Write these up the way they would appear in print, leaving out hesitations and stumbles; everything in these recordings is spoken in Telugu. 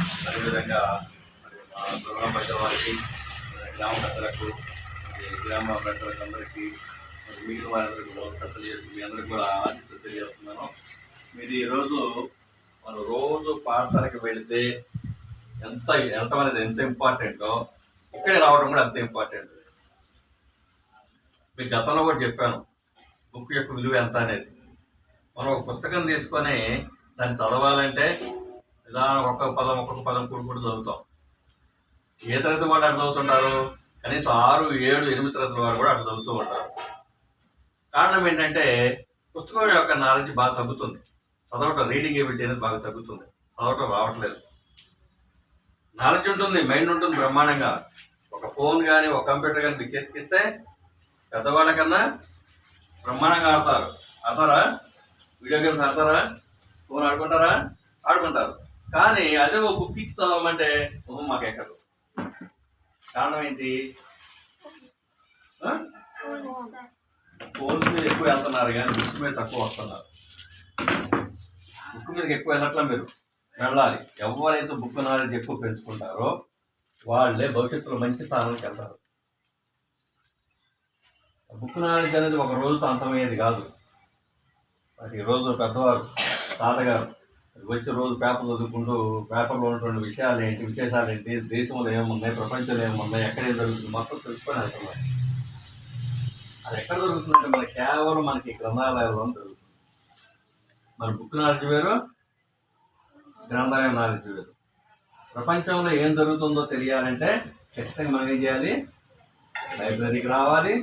అదేవిధంగా మా దుర్గం పట్ల వారికి, గ్రామ పెద్దలకు, గ్రామ పెద్దలకు అందరికీ, మిగిలిన వారందరికీ నమస్కారం చేసి మీ అందరికీ కూడా ఆశిస్తూ తెలియజేస్తున్నాను. మీరు ఈరోజు మనం రోజు పాఠశాలకు వెళితే ఎంత ఇంపార్టెంటో ఇక్కడే రావడం కూడా అంత ఇంపార్టెంట్. మీకు గతంలో కూడా చెప్పాను బుక్ యొక్క విలువ ఎంత అనేది. మనం ఒక పుస్తకం తీసుకొని దాన్ని చదవాలంటే నిదానం ఒక్కొక్క పదం కూడా చదువుతాం. ఏ తరగతి వాళ్ళు అట్లా చదువుతుంటారు? కనీసం 6, 7, 8 తరగతుల వారు కూడా అట్లా చదువుతూ ఉంటారు. కారణం ఏంటంటే పుస్తకం యొక్క నాలెడ్జ్ బాగా తగ్గుతుంది. చదవటం, రీడింగ్ ఎబిలిటీ అనేది బాగా తగ్గుతుంది. చదవటం రావట్లేదు. నాలెడ్జ్ ఉంటుంది, మైండ్ ఉంటుంది బ్రహ్మాండంగా. ఒక ఫోన్ కానీ ఒక కంప్యూటర్ కానీ మీకు చేతికిస్తే పెద్దవాళ్ళ కన్నా బ్రహ్మాండంగా ఆడతారా? వీడియో గేమ్స్ ఆడతారా? ఫోన్ ఆడుకుంటారు. కానీ అదే ఒక బుక్ ఇచ్చి చదవమంటే మాకు ఎక్కదు. కారణం ఏంటి? ఫోన్స్ మీద ఎక్కువ వెళ్తున్నారు కానీ బుక్స్ మీద తక్కువ వస్తున్నారు. బుక్ మీదకి ఎక్కువ వెళ్ళట్లా, మీరు వెళ్ళాలి. ఎవరైతే బుక్ నాలెడ్జ్ ఎక్కువ పెంచుకుంటారో వాళ్ళే భవిష్యత్తులో మంచి స్థానానికి వెళ్తారు. బుక్ నాలెడ్జ్ అనేది ఒక రోజుతో అంతమయ్యేది కాదు. మరి రోజు పెద్దవారు, తాతగారు వచ్చే రోజు పేపర్ చదువుకుంటూ పేపర్లో ఉన్నటువంటి విశేషాలు ఏంటి, దేశంలో ఏమున్నాయి, ప్రపంచంలో ఏమున్నాయి, ఎక్కడ ఏం జరుగుతుంది మొత్తం తెలుసుకొని వెళ్తున్నారు. అది ఎక్కడ దొరుకుతుందంటే మనకి గ్రంథాలయాల్లో దొరుకుతుంది. మన బుక్ నాలెడ్జ్ వేరు, గ్రంథాలయం నాలెడ్జ్ వేరు. ప్రపంచంలో ఏం జరుగుతుందో తెలియాలంటే ఖచ్చితంగా మనం ఏం చేయాలి? లైబ్రరీకి రావాలి,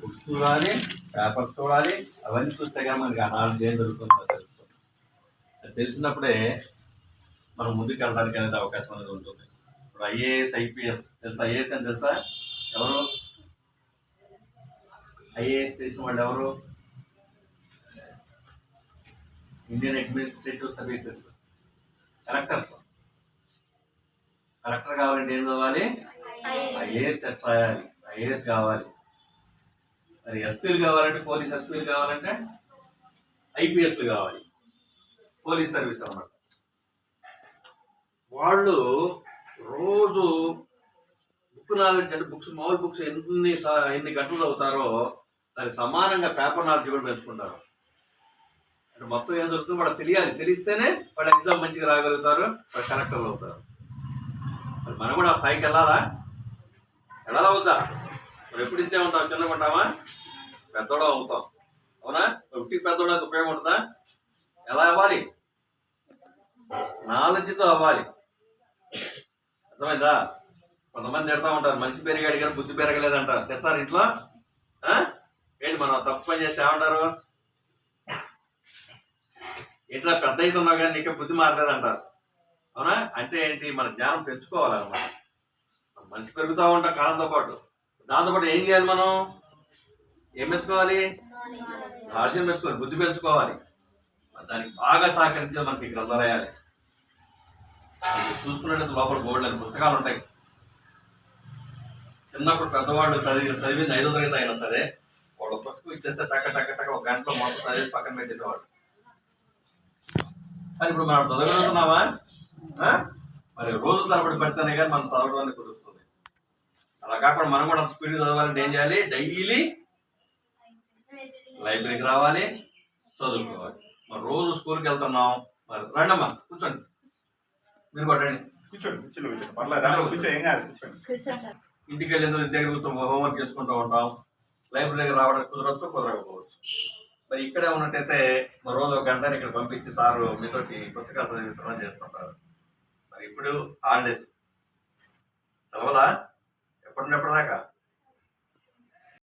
బుక్స్ చూడాలి, పేపర్స్ చూడాలి. అవన్నీ చూస్తే కానీ మనకి ఆ నాలెడ్జ్ ఏం జరుగుతుందో తెలుస్తుంది. అది తెలిసినప్పుడే మనం ముందుకు వెళ్ళడానికి అనేది అవకాశం అనేది ఉంటుంది. ఇప్పుడు ఐఏఎస్, ఐపీఎస్ తెలుసా? ఐఏఎస్ అని తెలుసా? ఎవరు ఐఏఎస్ చేసిన వాళ్ళు? ఎవరు? Indian administrative services collectors. Collector కావాలంటే ఏం చదవాలి? ఐఏఎస్ టెస్ట్ రాయాలి, ఐఏఎస్ కావాలి. మరి ఎస్పీలు కావాలంటే, పోలీస్ ఎస్పీలు కావాలంటే ఐపీఎస్లు కావాలి, పోలీస్ సర్వీస్ అన్నమాట. వాళ్ళు రోజు బుక్ నాలెడ్జ్ అంటే మామూలు బుక్స్ ఎన్ని గంటలు చదువుతారో దానికి సమానంగా పేపర్ నాలెడ్జ్ కూడా పెంచుకుంటారు. అంటే మొత్తం ఏం జరుగుతుందో వాళ్ళకి తెలియాలి. తెలిస్తేనే వాళ్ళు ఎగ్జామ్ మంచిగా రాగలుగుతారు, వాళ్ళు కలెక్టర్లు అవుతారు. మరి మనం కూడా ఆ స్థాయికి వెళ్ళాలా వద్దా? మరి ఎప్పుడు ఇంతే ఉంటాం? చిన్నగా ఉంటామా? పెద్దోళ్ళం అవుతాం. అవునా? ఒకటి పెద్దోళ్ళకి ఉపయోగం ఉంటుందా? ఎలా అవ్వాలి? నాలెడ్జ్తో అవ్వాలి. అర్థమైందా? కొంతమంది తిడతా ఉంటారు, మంచి పెరిగాడు కానీ బుద్ధి పెరగలేదంటారు. తిడతారు ఇంట్లో. ఏంటి మనం తప్పు పని చేస్తే ఏమంటారు? ఇట్లా పెద్ద అవుతున్నావు కానీ నీకే బుద్ధి మారలేదంటారు. అవునా? అంటే ఏంటి? మన జ్ఞానం పెంచుకోవాలన్నమాట. మనిషి పెరుగుతూ ఉంటాం కాలంతో పాటు. దాంతోపాటు ఏం చేయాలి? మనం ఏం పెంచుకోవాలి? ఆశయం పెంచుకోవాలి, బుద్ధి పెంచుకోవాలి. దానికి బాగా సహకరించేది మనకి గ్రంథాలయాలు. చూసుకున్నట్టు లోపల బోర్డులని పుస్తకాలు ఉంటాయి. చిన్నప్పుడు పెద్దవాళ్ళు చదివింది 5వ తరగతి అయినా సరే వాళ్ళ పుస్తకం ఇచ్చేస్తే టక్క ఒక గంటలో మొత్తం చదివి పక్కన పెట్టేసేవాళ్ళు. కానీ ఇప్పుడు మనం చదవగలుగుతున్నావా? మరి రోజుల తరబడి పడితేనే కానీ మనం చదవడానికి కుదురుతుంది. అలా కాకుండా మనం కూడా స్పీడ్గా చదవాలంటే ఏం చేయాలి? డైలీ లైబ్రరీకి రావాలి, చదువుకోవాలి. మరి రోజు స్కూల్కి వెళ్తున్నాం. మరి రండమ్మా, కూర్చోండి. మీరు కూడా రండి, కూర్చోండి. ఇంటికి వెళ్ళిన దగ్గర కూర్చొని హోంవర్క్ చేసుకుంటూ ఉంటాం. లైబ్రరీకి రావడానికి కుదరకపోవచ్చు. మరి ఇక్కడే ఉన్నట్టయితే మరి రోజు 1 గంటని ఇక్కడ పంపించి సారు మీతోటి పుస్తకాలు చదివించడం చేస్తుంటారు. మరి ఇప్పుడు హాలిడేస్ సెలవులా? ఎప్పటిదాకా?